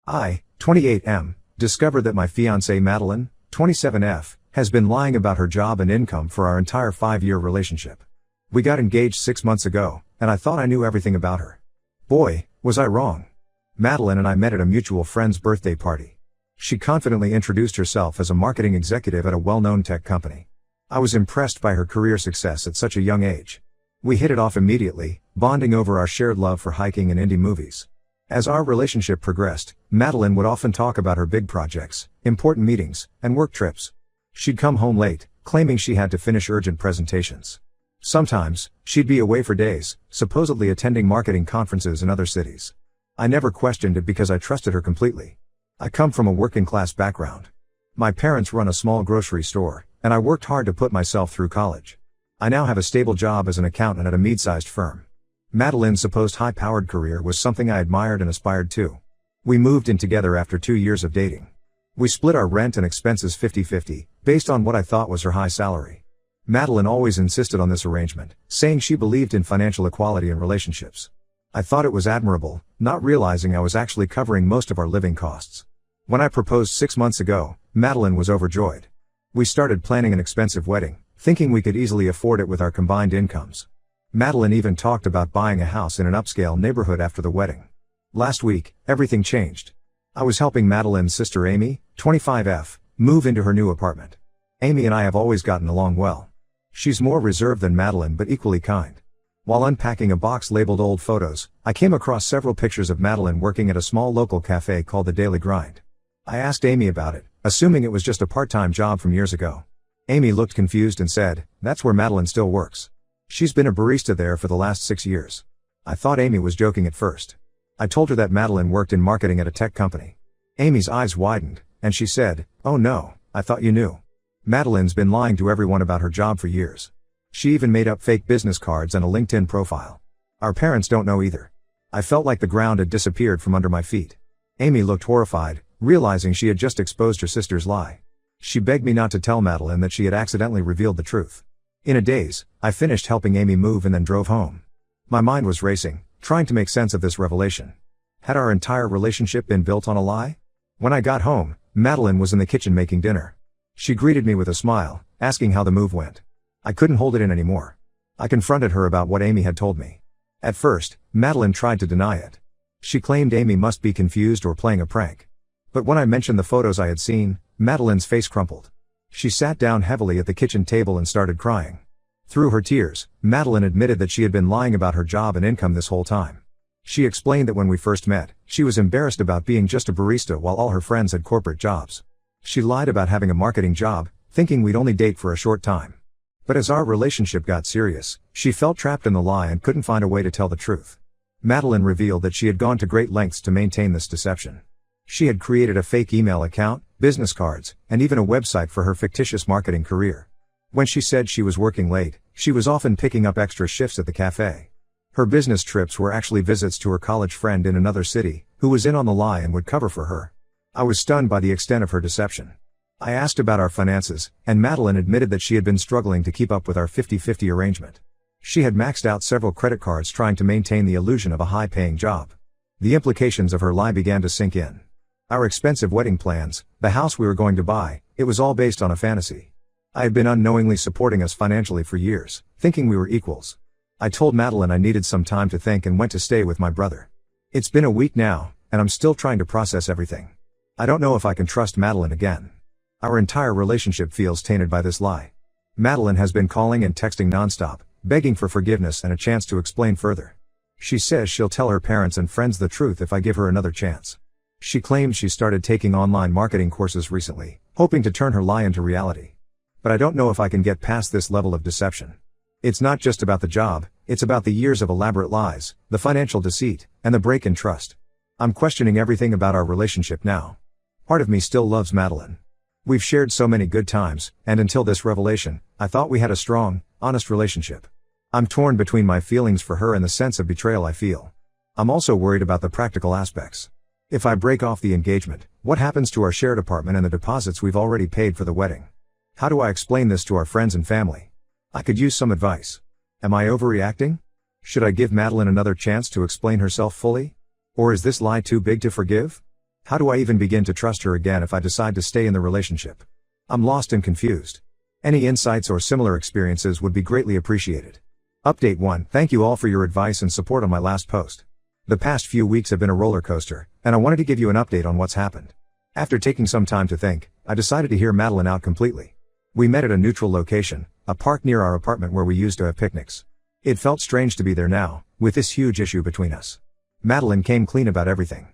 I, 28M, discovered that my fiancée Madeline, 27F, has been lying about her job and income for our entire 5-year relationship. We got engaged 6 months ago, and I thought I knew everything about her. Boy, was I wrong. Madeline and I met at a mutual friend's birthday party. She confidently introduced herself as a marketing executive at a well-known tech company. I was impressed by her career success at such a young age. We hit it off immediately, bonding over our shared love for hiking and indie movies. As our relationship progressed, Madeline would often talk about her big projects, important meetings, and work trips. She'd come home late, claiming she had to finish urgent presentations. Sometimes, she'd be away for days, supposedly attending marketing conferences in other cities. I never questioned it because I trusted her completely. I come from a working-class background. My parents run a small grocery store, and I worked hard to put myself through college. I now have a stable job as an accountant at a mid-sized firm. Madeline's supposed high-powered career was something I admired and aspired to. We moved in together after 2 years of dating. We split our rent and expenses 50-50, based on what I thought was her high salary. Madeline always insisted on this arrangement, saying she believed in financial equality in relationships. I thought it was admirable, not realizing I was actually covering most of our living costs. When I proposed 6 months ago, Madeline was overjoyed. We started planning an expensive wedding, thinking we could easily afford it with our combined incomes. Madeline even talked about buying a house in an upscale neighborhood after the wedding. Last week, everything changed. I was helping Madeline's sister Amy, 25F, move into her new apartment. Amy and I have always gotten along well. She's more reserved than Madeline but equally kind. While unpacking a box labeled old photos, I came across several pictures of Madeline working at a small local cafe called The Daily Grind. I asked Amy about it, assuming it was just a part-time job from years ago. Amy looked confused and said, "That's where Madeline still works. She's been a barista there for the last 6 years." I thought Amy was joking at first. I told her that Madeline worked in marketing at a tech company. Amy's eyes widened, and she said, "Oh no, I thought you knew. Madeline's been lying to everyone about her job for years. She even made up fake business cards and a LinkedIn profile. Our parents don't know either." I felt like the ground had disappeared from under my feet. Amy looked horrified, realizing she had just exposed her sister's lie. She begged me not to tell Madeline that she had accidentally revealed the truth. In a daze, I finished helping Amy move and then drove home. My mind was racing, trying to make sense of this revelation. Had our entire relationship been built on a lie? When I got home, Madeline was in the kitchen making dinner. She greeted me with a smile, asking how the move went. I couldn't hold it in anymore. I confronted her about what Amy had told me. At first, Madeline tried to deny it. She claimed Amy must be confused or playing a prank. But when I mentioned the photos I had seen, Madeline's face crumpled. She sat down heavily at the kitchen table and started crying. Through her tears, Madeline admitted that she had been lying about her job and income this whole time. She explained that when we first met, she was embarrassed about being just a barista while all her friends had corporate jobs. She lied about having a marketing job, thinking we'd only date for a short time. But as our relationship got serious, she felt trapped in the lie and couldn't find a way to tell the truth. Madeline revealed that she had gone to great lengths to maintain this deception. She had created a fake email account, business cards, and even a website for her fictitious marketing career. When she said she was working late, she was often picking up extra shifts at the cafe. Her business trips were actually visits to her college friend in another city, who was in on the lie and would cover for her. I was stunned by the extent of her deception. I asked about our finances, and Madeline admitted that she had been struggling to keep up with our 50-50 arrangement. She had maxed out several credit cards trying to maintain the illusion of a high-paying job. The implications of her lie began to sink in. Our expensive wedding plans, the house we were going to buy, it was all based on a fantasy. I had been unknowingly supporting us financially for years, thinking we were equals. I told Madeline I needed some time to think and went to stay with my brother. It's been a week now, and I'm still trying to process everything. I don't know if I can trust Madeline again. Our entire relationship feels tainted by this lie. Madeline has been calling and texting nonstop, begging for forgiveness and a chance to explain further. She says she'll tell her parents and friends the truth if I give her another chance. She claims she started taking online marketing courses recently, hoping to turn her lie into reality. But I don't know if I can get past this level of deception. It's not just about the job, it's about the years of elaborate lies, the financial deceit, and the break in trust. I'm questioning everything about our relationship now. Part of me still loves Madeline. We've shared so many good times, and until this revelation, I thought we had a strong, honest relationship. I'm torn between my feelings for her and the sense of betrayal I feel. I'm also worried about the practical aspects. If I break off the engagement, what happens to our shared apartment and the deposits we've already paid for the wedding? How do I explain this to our friends and family? I could use some advice. Am I overreacting? Should I give Madeline another chance to explain herself fully? Or is this lie too big to forgive? How do I even begin to trust her again if I decide to stay in the relationship? I'm lost and confused. Any insights or similar experiences would be greatly appreciated. Update 1. Thank you all for your advice and support on my last post. The past few weeks have been a roller coaster, and I wanted to give you an update on what's happened. After taking some time to think, I decided to hear Madeline out completely. We met at a neutral location, a park near our apartment where we used to have picnics. It felt strange to be there now, with this huge issue between us. Madeline came clean about everything.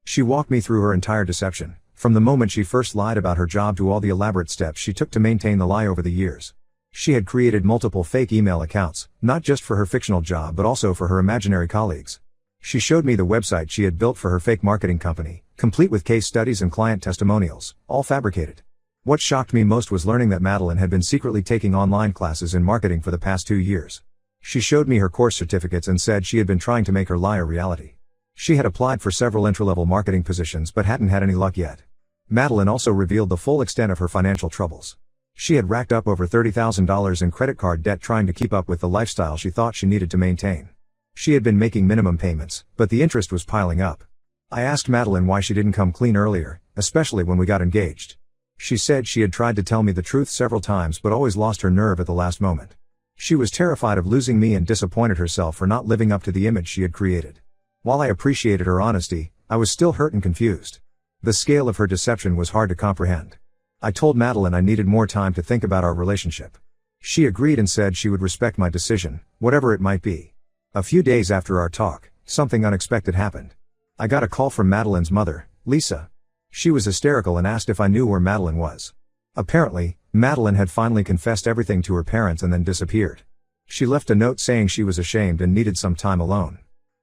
She walked me through her entire deception, from the moment she first lied about her job to all the elaborate steps she took to maintain the lie over the years. She had created multiple fake email accounts, not just for her fictional job but also for her imaginary colleagues. She showed me the website she had built for her fake marketing company, complete with case studies and client testimonials, all fabricated. What shocked me most was learning that Madeline had been secretly taking online classes in marketing for the past 2 years. She showed me her course certificates and said she had been trying to make her lie a reality. She had applied for several entry-level marketing positions but hadn't had any luck yet. Madeline also revealed the full extent of her financial troubles. She had racked up over $30,000 in credit card debt trying to keep up with the lifestyle she thought she needed to maintain. She had been making minimum payments, but the interest was piling up. I asked Madeline why she didn't come clean earlier, especially when we got engaged. She said she had tried to tell me the truth several times but always lost her nerve at the last moment. She was terrified of losing me and disappointed herself for not living up to the image she had created. While I appreciated her honesty, I was still hurt and confused. The scale of her deception was hard to comprehend. I told Madeline I needed more time to think about our relationship. She agreed and said she would respect my decision, whatever it might be. A few days after our talk, something unexpected happened. I got a call from Madeline's mother, Lisa. She was hysterical and asked if I knew where Madeline was. Apparently, Madeline had finally confessed everything to her parents and then disappeared. She left a note saying she was ashamed and needed some time alone.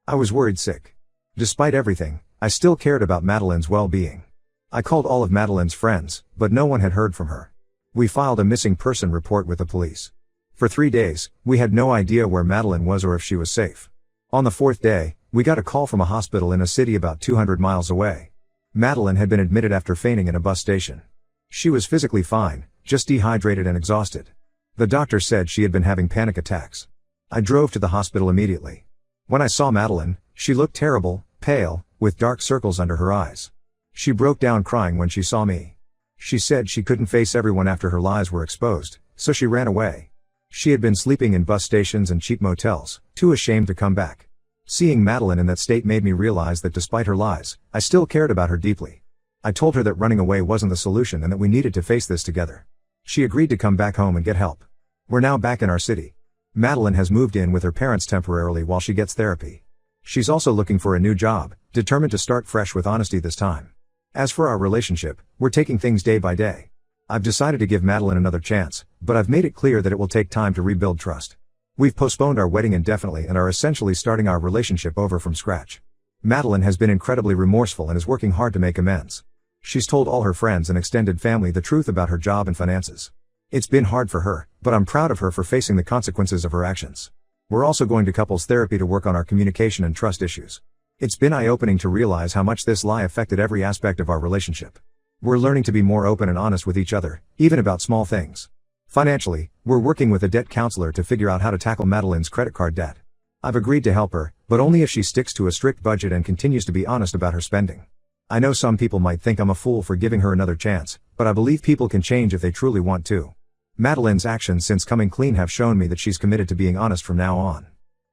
I was worried sick. Despite everything, I still cared about Madeline's well-being. I called all of Madeline's friends, but no one had heard from her. We filed a missing person report with the police. For 3 days, we had no idea where Madeline was or if she was safe. On the 4th day, we got a call from a hospital in a city about 200 miles away. Madeline had been admitted after fainting in a bus station. She was physically fine, just dehydrated and exhausted. The doctor said she had been having panic attacks. I drove to the hospital immediately. When I saw Madeline, she looked terrible, pale, with dark circles under her eyes. She broke down crying when she saw me. She said she couldn't face everyone after her lies were exposed, so she ran away. She had been sleeping in bus stations and cheap motels, too ashamed to come back. Seeing Madeline in that state made me realize that despite her lies, I still cared about her deeply. I told her that running away wasn't the solution and that we needed to face this together. She agreed to come back home and get help. We're now back in our city. Madeline has moved in with her parents temporarily while she gets therapy. She's also looking for a new job, determined to start fresh with honesty this time. As for our relationship, we're taking things day by day. I've decided to give Madeline another chance, but I've made it clear that it will take time to rebuild trust. We've postponed our wedding indefinitely and are essentially starting our relationship over from scratch. Madeline has been incredibly remorseful and is working hard to make amends. She's told all her friends and extended family the truth about her job and finances. It's been hard for her, but I'm proud of her for facing the consequences of her actions. We're also going to couples therapy to work on our communication and trust issues. It's been eye-opening to realize how much this lie affected every aspect of our relationship. We're learning to be more open and honest with each other, even about small things. Financially, we're working with a debt counselor to figure out how to tackle Madeline's credit card debt. I've agreed to help her, but only if she sticks to a strict budget and continues to be honest about her spending. I know some people might think I'm a fool for giving her another chance, but I believe people can change if they truly want to. Madeline's actions since coming clean have shown me that she's committed to being honest from now on.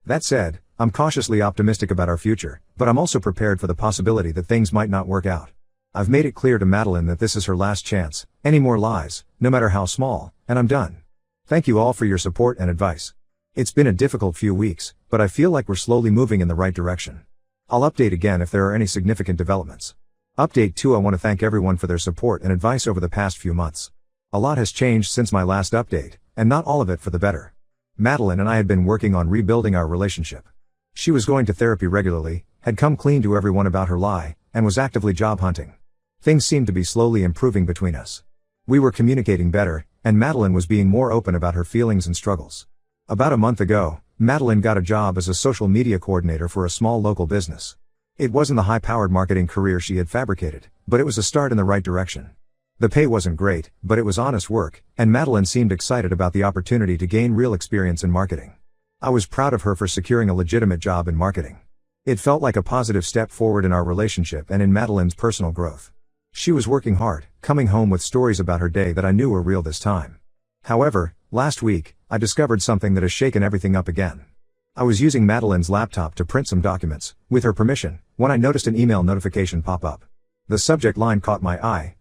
That said, I'm cautiously optimistic about our future, but I'm also prepared for the possibility that things might not work out. I've made it clear to Madeline that this is her last chance. Any more lies, no matter how small, and I'm done. Thank you all for your support and advice. It's been a difficult few weeks, but I feel like we're slowly moving in the right direction. I'll update again if there are any significant developments. Update 2. I want to thank everyone for their support and advice over the past few months. A lot has changed since my last update, and not all of it for the better. Madeline and I had been working on rebuilding our relationship. She was going to therapy regularly, had come clean to everyone about her lie, and was actively job hunting. Things seemed to be slowly improving between us. We were communicating better, and Madeline was being more open about her feelings and struggles. About a month ago, Madeline got a job as a social media coordinator for a small local business. It wasn't the high-powered marketing career she had fabricated, but it was a start in the right direction. The pay wasn't great, but it was honest work, and Madeline seemed excited about the opportunity to gain real experience in marketing. I was proud of her for securing a legitimate job in marketing. It felt like a positive step forward in our relationship and in Madeline's personal growth. She was working hard, coming home with stories about her day that I knew were real this time. However, last week, I discovered something that has shaken everything up again. I was using Madeline's laptop to print some documents, with her permission, when I noticed an email notification pop up. The subject line caught my eye: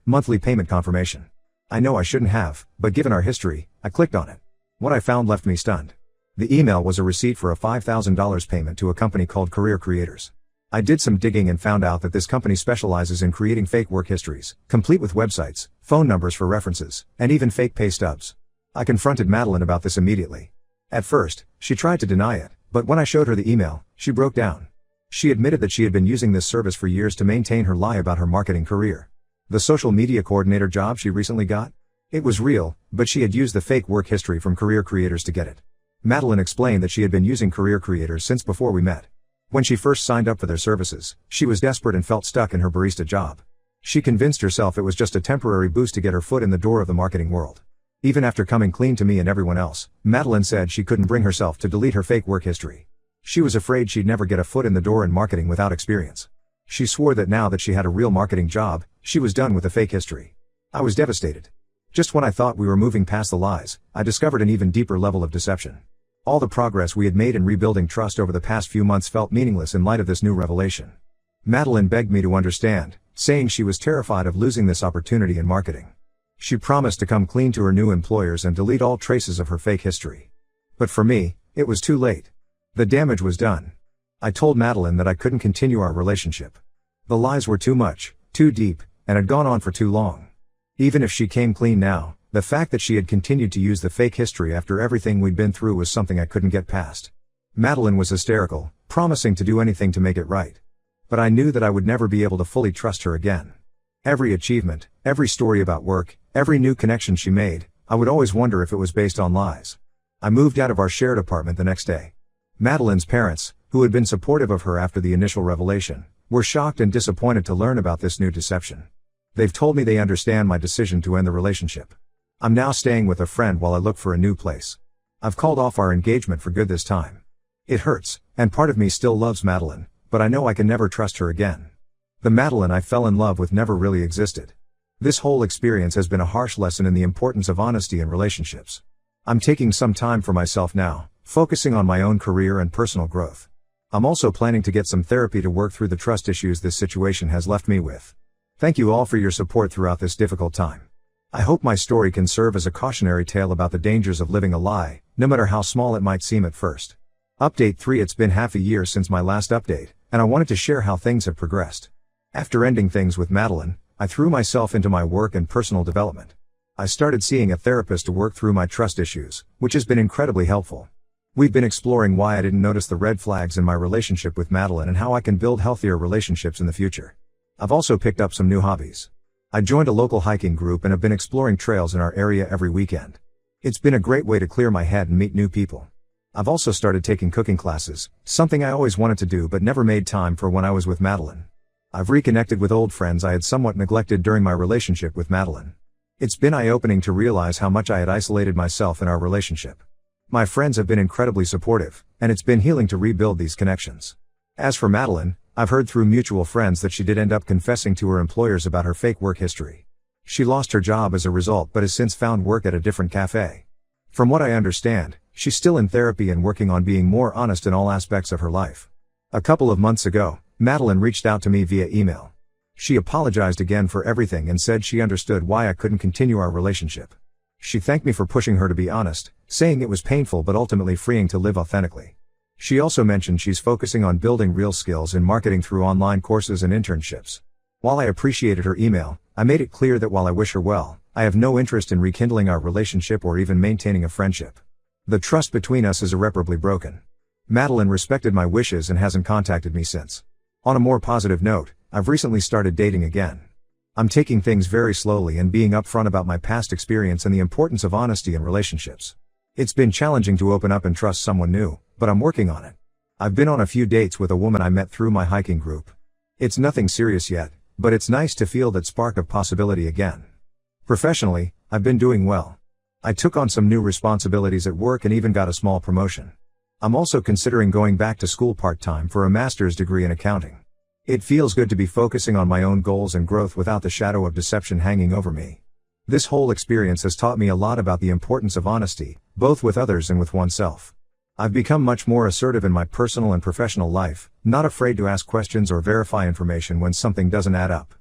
monthly payment confirmation. I know I shouldn't have, but given our history, I clicked on it. What I found left me stunned. The email was a receipt for a $5,000 payment to a company called Career Creators. I did some digging and found out that this company specializes in creating fake work histories, complete with websites, phone numbers for references, and even fake pay stubs. I confronted Madeline about this immediately. At first, she tried to deny it, but when I showed her the email, she broke down. She admitted that she had been using this service for years to maintain her lie about her marketing career. The social media coordinator job she recently got? It was real, but she had used the fake work history from Career Creators to get it. Madeline explained that she had been using Career Creators since before we met. When she first signed up for their services, she was desperate and felt stuck in her barista job. She convinced herself it was just a temporary boost to get her foot in the door of the marketing world. Even after coming clean to me and everyone else, Madeline said she couldn't bring herself to delete her fake work history. She was afraid she'd never get a foot in the door in marketing without experience. She swore that now that she had a real marketing job, she was done with the fake history. I was devastated. Just when I thought we were moving past the lies, I discovered an even deeper level of deception. All the progress we had made in rebuilding trust over the past few months felt meaningless in light of this new revelation. Madeline begged me to understand, saying she was terrified of losing this opportunity in marketing. She promised to come clean to her new employers and delete all traces of her fake history. But for me, it was too late. The damage was done. I told Madeline that I couldn't continue our relationship. The lies were too much, too deep, and had gone on for too long. Even if she came clean now, the fact that she had continued to use the fake history after everything we'd been through was something I couldn't get past. Madeline was hysterical, promising to do anything to make it right. But I knew that I would never be able to fully trust her again. Every achievement, every story about work, every new connection she made, I would always wonder if it was based on lies. I moved out of our shared apartment the next day. Madeline's parents, who had been supportive of her after the initial revelation, were shocked and disappointed to learn about this new deception. They've told me they understand my decision to end the relationship. I'm now staying with a friend while I look for a new place. I've called off our engagement for good this time. It hurts, and part of me still loves Madeline, but I know I can never trust her again. The Madeline I fell in love with never really existed. This whole experience has been a harsh lesson in the importance of honesty in relationships. I'm taking some time for myself now, focusing on my own career and personal growth. I'm also planning to get some therapy to work through the trust issues this situation has left me with. Thank you all for your support throughout this difficult time. I hope my story can serve as a cautionary tale about the dangers of living a lie, no matter how small it might seem at first. Update 3. It's been half a year since my last update, and I wanted to share how things have progressed. After ending things with Madeline, I threw myself into my work and personal development. I started seeing a therapist to work through my trust issues, which has been incredibly helpful. We've been exploring why I didn't notice the red flags in my relationship with Madeline and how I can build healthier relationships in the future. I've also picked up some new hobbies. I joined a local hiking group and have been exploring trails in our area every weekend. It's been a great way to clear my head and meet new people. I've also started taking cooking classes, something I always wanted to do but never made time for when I was with Madeline. I've reconnected with old friends I had somewhat neglected during my relationship with Madeline. It's been eye-opening to realize how much I had isolated myself in our relationship. My friends have been incredibly supportive, and it's been healing to rebuild these connections. As for Madeline, I've heard through mutual friends that she did end up confessing to her employers about her fake work history. She lost her job as a result but has since found work at a different cafe. From what I understand, she's still in therapy and working on being more honest in all aspects of her life. A couple of months ago, Madeline reached out to me via email. She apologized again for everything and said she understood why I couldn't continue our relationship. She thanked me for pushing her to be honest, saying it was painful but ultimately freeing to live authentically. She also mentioned she's focusing on building real skills in marketing through online courses and internships. While I appreciated her email, I made it clear that while I wish her well, I have no interest in rekindling our relationship or even maintaining a friendship. The trust between us is irreparably broken. Madeline respected my wishes and hasn't contacted me since. On a more positive note, I've recently started dating again. I'm taking things very slowly and being upfront about my past experience and the importance of honesty in relationships. It's been challenging to open up and trust someone new, but I'm working on it. I've been on a few dates with a woman I met through my hiking group. It's nothing serious yet, but it's nice to feel that spark of possibility again. Professionally, I've been doing well. I took on some new responsibilities at work and even got a small promotion. I'm also considering going back to school part-time for a master's degree in accounting. It feels good to be focusing on my own goals and growth without the shadow of deception hanging over me. This whole experience has taught me a lot about the importance of honesty, both with others and with oneself. I've become much more assertive in my personal and professional life, not afraid to ask questions or verify information when something doesn't add up.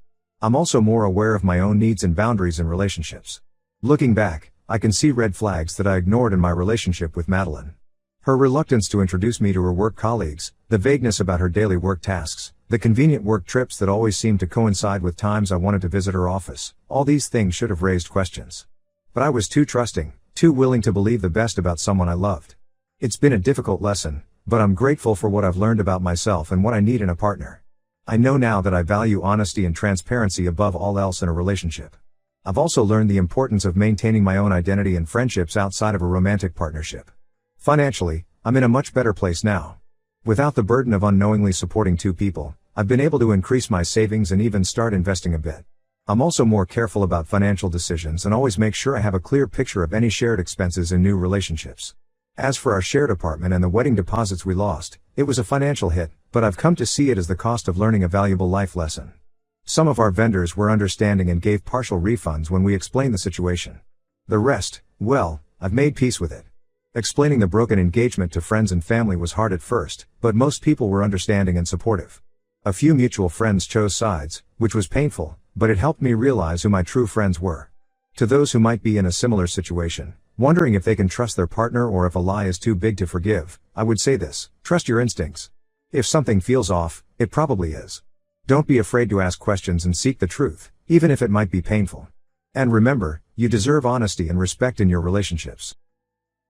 I'm also more aware of my own needs and boundaries in relationships. Looking back, I can see red flags that I ignored in my relationship with Madeline. Her reluctance to introduce me to her work colleagues, the vagueness about her daily work tasks, the convenient work trips that always seemed to coincide with times I wanted to visit her office, all these things should have raised questions. But I was too trusting, too willing to believe the best about someone I loved. It's been a difficult lesson, but I'm grateful for what I've learned about myself and what I need in a partner. I know now that I value honesty and transparency above all else in a relationship. I've also learned the importance of maintaining my own identity and friendships outside of a romantic partnership. Financially, I'm in a much better place now. Without the burden of unknowingly supporting two people, I've been able to increase my savings and even start investing a bit. I'm also more careful about financial decisions and always make sure I have a clear picture of any shared expenses in new relationships. As for our shared apartment and the wedding deposits we lost, it was a financial hit, but I've come to see it as the cost of learning a valuable life lesson. Some of our vendors were understanding and gave partial refunds when we explained the situation. The rest, well, I've made peace with it. Explaining the broken engagement to friends and family was hard at first, but most people were understanding and supportive. A few mutual friends chose sides, which was painful, but it helped me realize who my true friends were. To those who might be in a similar situation, wondering if they can trust their partner or if a lie is too big to forgive, I would say this: trust your instincts. If something feels off, it probably is. Don't be afraid to ask questions and seek the truth, even if it might be painful. And remember, you deserve honesty and respect in your relationships.